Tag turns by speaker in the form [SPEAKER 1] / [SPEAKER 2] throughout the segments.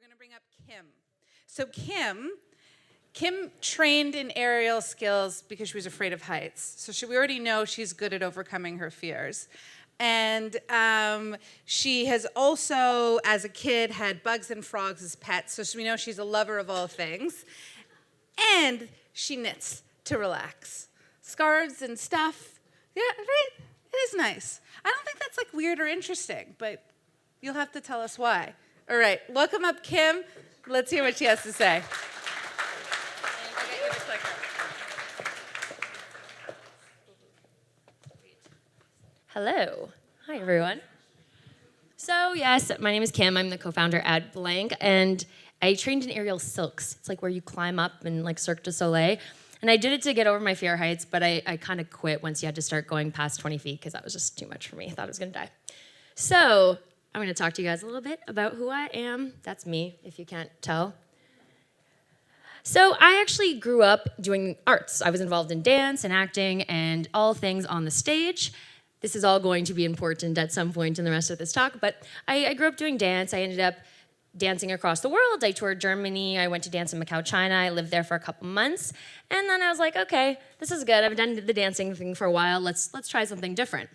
[SPEAKER 1] we're going to bring up Kim. So Kim trained in aerial skills because she was afraid of heights. So we already know she's good at overcoming her fears. And she has also, as a kid, had bugs and frogs as pets. So we know she's a lover of all things. And she knits to relax. Scarves and stuff. Yeah, right? It is nice. I don't think that's like weird or interesting, but you'll have to tell us why. All right, welcome up Kim. Let's hear what she has to say.
[SPEAKER 2] Hello. Hi, everyone. So, yes, my name is Kim. I'm the co-founder at Blank, and I trained in aerial silks. It's like where you climb up in like Cirque du Soleil. And I did it to get over my fear of heights, but I kind of quit once you had to start going past 20 feet because that was just too much for me. I thought I was going to die. So, I'm going to talk to you guys a little bit about who I am. That's me, if you can't tell. So I actually grew up doing arts. I was involved in dance and acting and all things on the stage. This is all going to be important at some point in the rest of this talk, but I grew up doing dance. I ended up dancing across the world. I toured Germany. I went to dance in Macau, China. I lived there for a couple months. And then I was like, okay, this is good. I've done the dancing thing for a while. Let's try something different.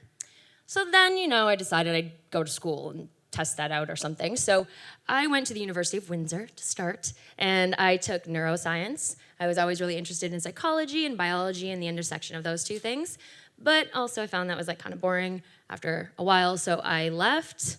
[SPEAKER 2] So then, I decided I'd go to school and test that out or something. So I went to the University of Windsor to start, and I took neuroscience. I was always really interested in psychology and biology and the intersection of those two things. But also I found that was like kind of boring after a while, so I left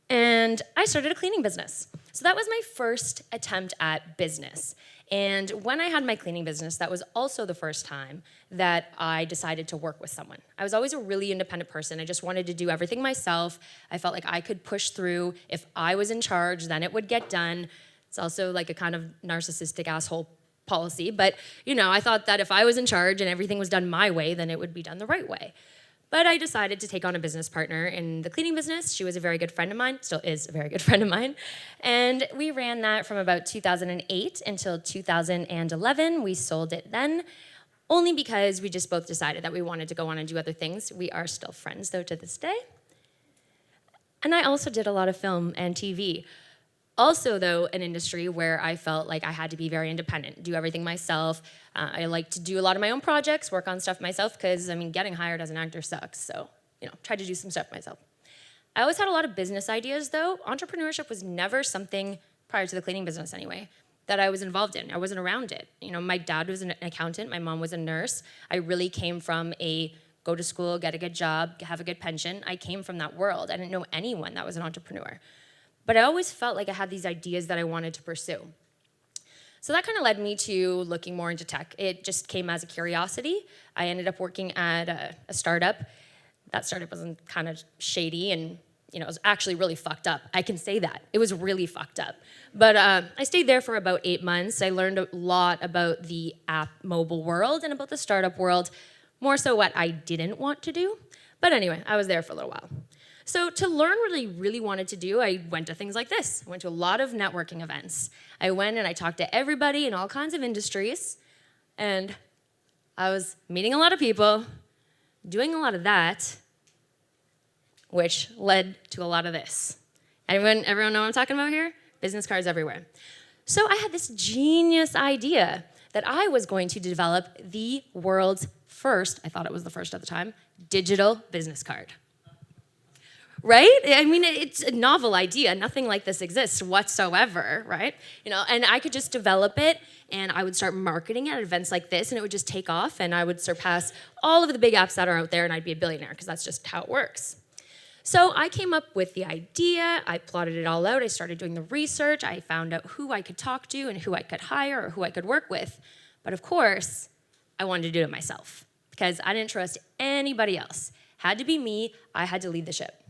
[SPEAKER 2] and I started a cleaning business. So that was my first attempt at business. And when I had my cleaning business, that was also the first time that I decided to work with someone. I was always a really independent person. I just wanted to do everything myself. I felt like I could push through. If I was in charge, then it would get done. It's also like a kind of narcissistic asshole policy, but I thought that if I was in charge and everything was done my way, then it would be done the right way. But I decided to take on a business partner in the cleaning business. She was a very good friend of mine, still is a very good friend of mine. And we ran that from about 2008 until 2011. We sold it then, only because we just both decided that we wanted to go on and do other things. We are still friends, though, to this day. And I also did a lot of film and TV. Also, though, an industry where I felt like I had to be very independent, do everything myself. I like to do a lot of my own projects, work on stuff myself, because, getting hired as an actor sucks. So, tried to do some stuff myself. I always had a lot of business ideas, though. Entrepreneurship was never something, prior to the cleaning business anyway, that I was involved in. I wasn't around it. My dad was an accountant. My mom was a nurse. I really came from a go to school, get a good job, have a good pension. I came from that world. I didn't know anyone that was an entrepreneur. But I always felt like I had these ideas that I wanted to pursue. So that kind of led me to looking more into tech. It just came as a curiosity. I ended up working at a startup. That startup was kind of shady and it was actually really fucked up. I can say that. It was really fucked up. But I stayed there for about 8 months. I learned a lot about the app mobile world and about the startup world, more so what I didn't want to do. But anyway, I was there for a little while. So to learn what I really wanted to do, I went to things like this. I went to a lot of networking events. I went and I talked to everybody in all kinds of industries, and I was meeting a lot of people, doing a lot of that, which led to a lot of this. Everyone know what I'm talking about here? Business cards everywhere. So I had this genius idea that I was going to develop the world's first, I thought it was the first at the time, digital business card. Right? It's a novel idea. Nothing like this exists whatsoever, right? And I could just develop it, and I would start marketing it at events like this, and it would just take off, and I would surpass all of the big apps that are out there, and I'd be a billionaire, because that's just how it works. So I came up with the idea. I plotted it all out. I started doing the research. I found out who I could talk to and who I could hire or who I could work with. But of course, I wanted to do it myself, because I didn't trust anybody else. Had to be me. I had to lead the ship.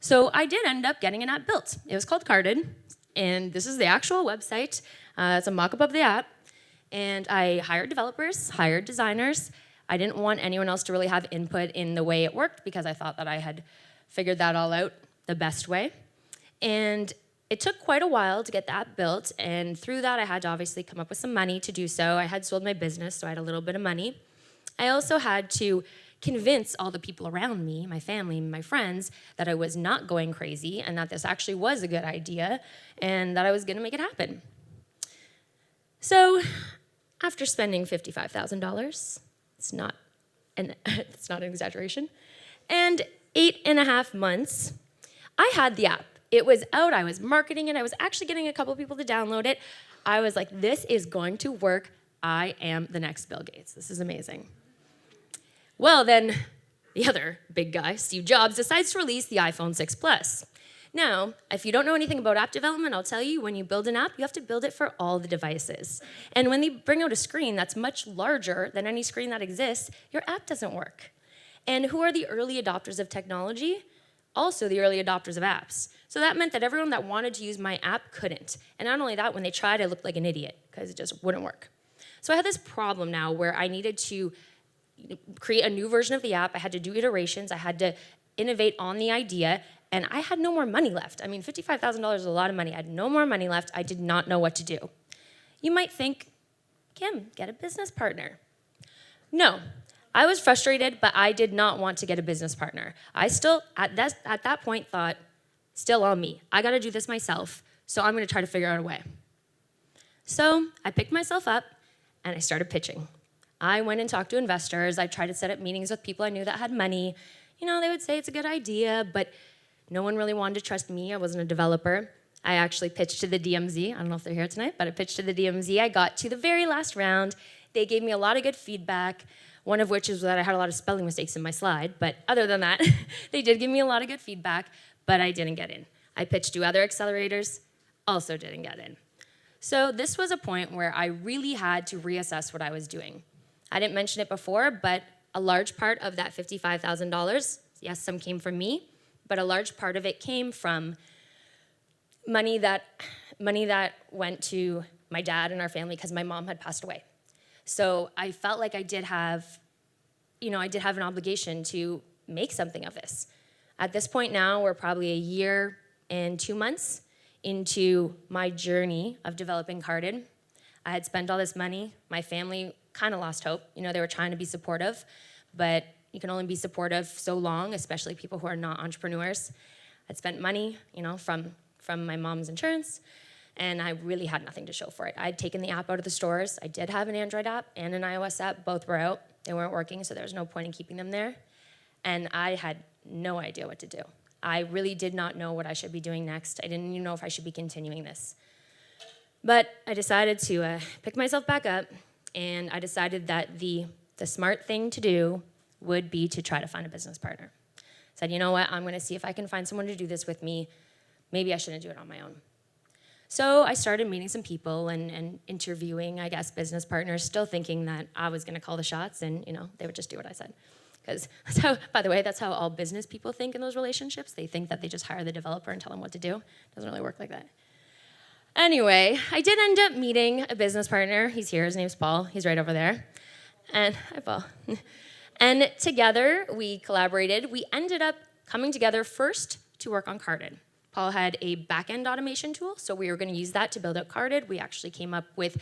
[SPEAKER 2] So I did end up getting an app built. It was called Carded, and this is the actual website. It's a mock-up of the app. And I hired developers, hired designers. I didn't want anyone else to really have input in the way it worked because I thought that I had figured that all out the best way. And it took quite a while to get the app built, and through that I had to obviously come up with some money to do so. I had sold my business, so I had a little bit of money. I also had to convince all the people around me, my family, my friends, that I was not going crazy and that this actually was a good idea and that I was gonna make it happen. So after spending $55,000, it's not an exaggeration, and 8.5 months, I had the app. It was out, I was marketing it, I was actually getting a couple people to download it. I was like, this is going to work. I am the next Bill Gates. This is amazing. Well, then the other big guy, Steve Jobs, decides to release the iPhone 6 Plus. Now, if you don't know anything about app development, I'll tell you, when you build an app, you have to build it for all the devices. And when they bring out a screen that's much larger than any screen that exists, your app doesn't work. And who are the early adopters of technology? Also the early adopters of apps. So that meant that everyone that wanted to use my app couldn't. And not only that, when they tried, I looked like an idiot because it just wouldn't work. So I had this problem now where I needed to create a new version of the app. I had to do iterations. I had to innovate on the idea. And I had no more money left. I mean, $55,000 is a lot of money. I had no more money left. I did not know what to do. You might think, Kim, get a business partner. No, I was frustrated, but I did not want to get a business partner. I still, at that point, thought, still on me. I gotta do this myself, so I'm gonna try to figure out a way. So I picked myself up, and I started pitching. I went and talked to investors. I tried to set up meetings with people I knew that had money. You know, they would say it's a good idea, but no one really wanted to trust me. I wasn't a developer. I actually pitched to the DMZ. I don't know if they're here tonight, but I pitched to the DMZ. I got to the very last round. They gave me a lot of good feedback, one of which is that I had a lot of spelling mistakes in my slide. But other than that, they did give me a lot of good feedback, but I didn't get in. I pitched to other accelerators, also didn't get in. So this was a point where I really had to reassess what I was doing. I didn't mention it before, but a large part of that $55,000, yes, some came from me, but a large part of it came from money that went to my dad and our family because my mom had passed away. So I felt like I did have an obligation to make something of this. At this point now, we're probably a year and 2 months into my journey of developing Carded. I had spent all this money. My family kind of lost hope. You know, they were trying to be supportive, but you can only be supportive so long, especially people who are not entrepreneurs. I'd spent money, you know, from my mom's insurance, and I really had nothing to show for it. I'd taken the app out of the stores. I did have an Android app and an iOS app. Both were out. They weren't working, so there was no point in keeping them there. And I had no idea what to do. I really did not know what I should be doing next. I didn't even know if I should be continuing this. But I decided to pick myself back up, and I decided that the smart thing to do would be to try to find a business partner. I said, you know what, I'm gonna see if I can find someone to do this with me. Maybe I shouldn't do it on my own. So I started meeting some people and interviewing, I guess, business partners, still thinking that I was gonna call the shots and, you know, they would just do what I said. Because that's how, by the way, that's how all business people think in those relationships. They think that they just hire the developer and tell them what to do. It doesn't really work like that. Anyway, I did end up meeting a business partner. He's here, his name's Paul. He's right over there. And, hi, Paul. And together, we collaborated. We ended up coming together first to work on Carded. Paul had a back-end automation tool, so we were gonna use that to build out Carded. We actually came up with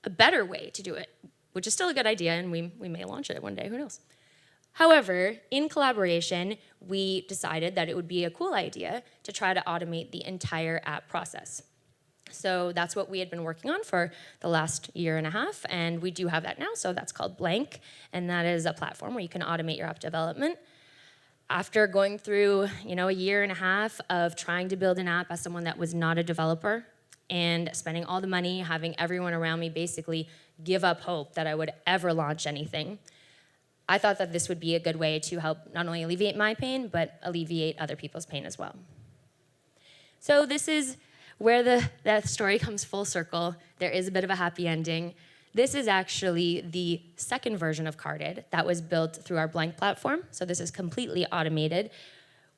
[SPEAKER 2] a better way to do it, which is still a good idea, and we may launch it one day, who knows? However, in collaboration, we decided that it would be a cool idea to try to automate the entire app process. So that's what we had been working on for the last year and a half, and we do have that now, so that's called Blank, and that is a platform where you can automate your app development. After going through, you know, a year and a half of trying to build an app as someone that was not a developer and spending all the money, having everyone around me basically give up hope that I would ever launch anything, I thought that this would be a good way to help not only alleviate my pain, but alleviate other people's pain as well. So this is where that story comes full circle. There is a bit of a happy ending. This is actually the second version of Carded that was built through our Blank platform. So this is completely automated.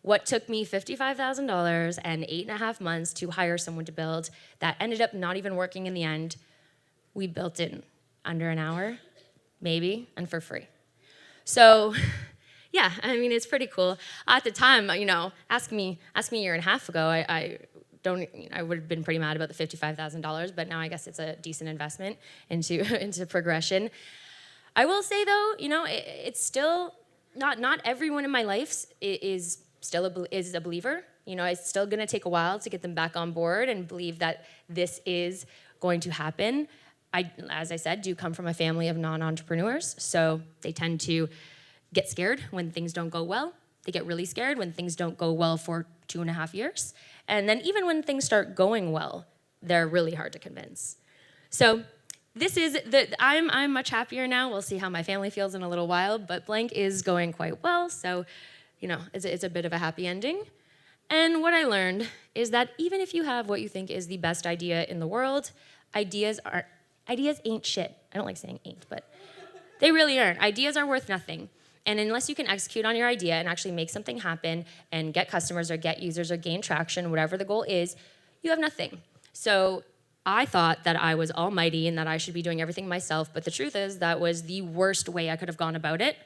[SPEAKER 2] What took me $55,000 and 8.5 months to hire someone to build, that ended up not even working in the end, we built it in under an hour, maybe, and for free. So, yeah, I mean, it's pretty cool. At the time, you know, ask me a year and a half ago, I would have been pretty mad about the $55,000, but now I guess it's a decent investment into progression. I will say though, you know, it's still not everyone in my life is still is a believer. You know, it's still going to take a while to get them back on board and believe that this is going to happen. I, as I said, do come from a family of non-entrepreneurs, so they tend to get scared when things don't go well. They get really scared when things don't go well for 2.5 years. And then even when things start going well, they're really hard to convince. So this is I'm much happier now. We'll see how my family feels in a little while, but blank is going quite well. So, you know, it's a bit of a happy ending. And what I learned is that even if you have what you think is the best idea in the world, ideas ain't shit. I don't like saying ain't, but they really aren't. Ideas are worth nothing. And unless you can execute on your idea and actually make something happen and get customers or get users or gain traction, whatever the goal is, you have nothing. So I thought that I was almighty and that I should be doing everything myself, but the truth is that was the worst way I could have gone about it.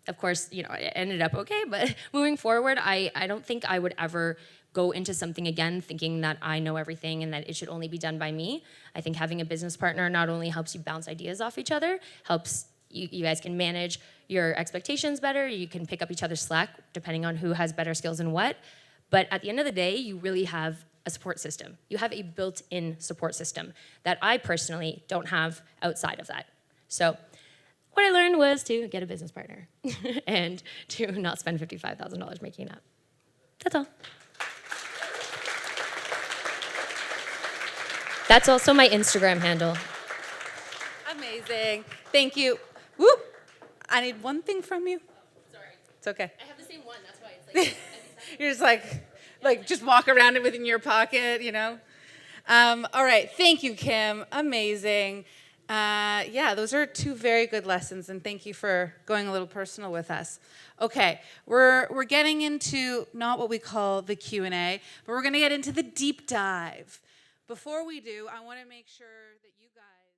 [SPEAKER 2] Of course, you know, it ended up okay, but moving forward, I don't think I would ever go into something again thinking that I know everything and that it should only be done by me. I think having a business partner not only helps you bounce ideas off each other, helps you guys can manage your expectations better, you can pick up each other's slack depending on who has better skills and what, but at the end of the day, you really have a support system. You have a built-in support system that I personally don't have outside of that. So what I learned was to get a business partner and to not spend $55,000 making it up. That's all. That's also my Instagram handle.
[SPEAKER 1] Amazing. Thank you. Woo! I need one thing from you.
[SPEAKER 2] Sorry.
[SPEAKER 1] It's okay.
[SPEAKER 2] I have the same one, that's why it's like...
[SPEAKER 1] You're just like just walk around it within your pocket, you know? All right. Thank you, Kim. Amazing. Yeah, those are two very good lessons, and thank you for going a little personal with us. Okay, we're getting into not what we call the Q&A, but we're going to get into the deep dive. Before we do, I want to make sure that you guys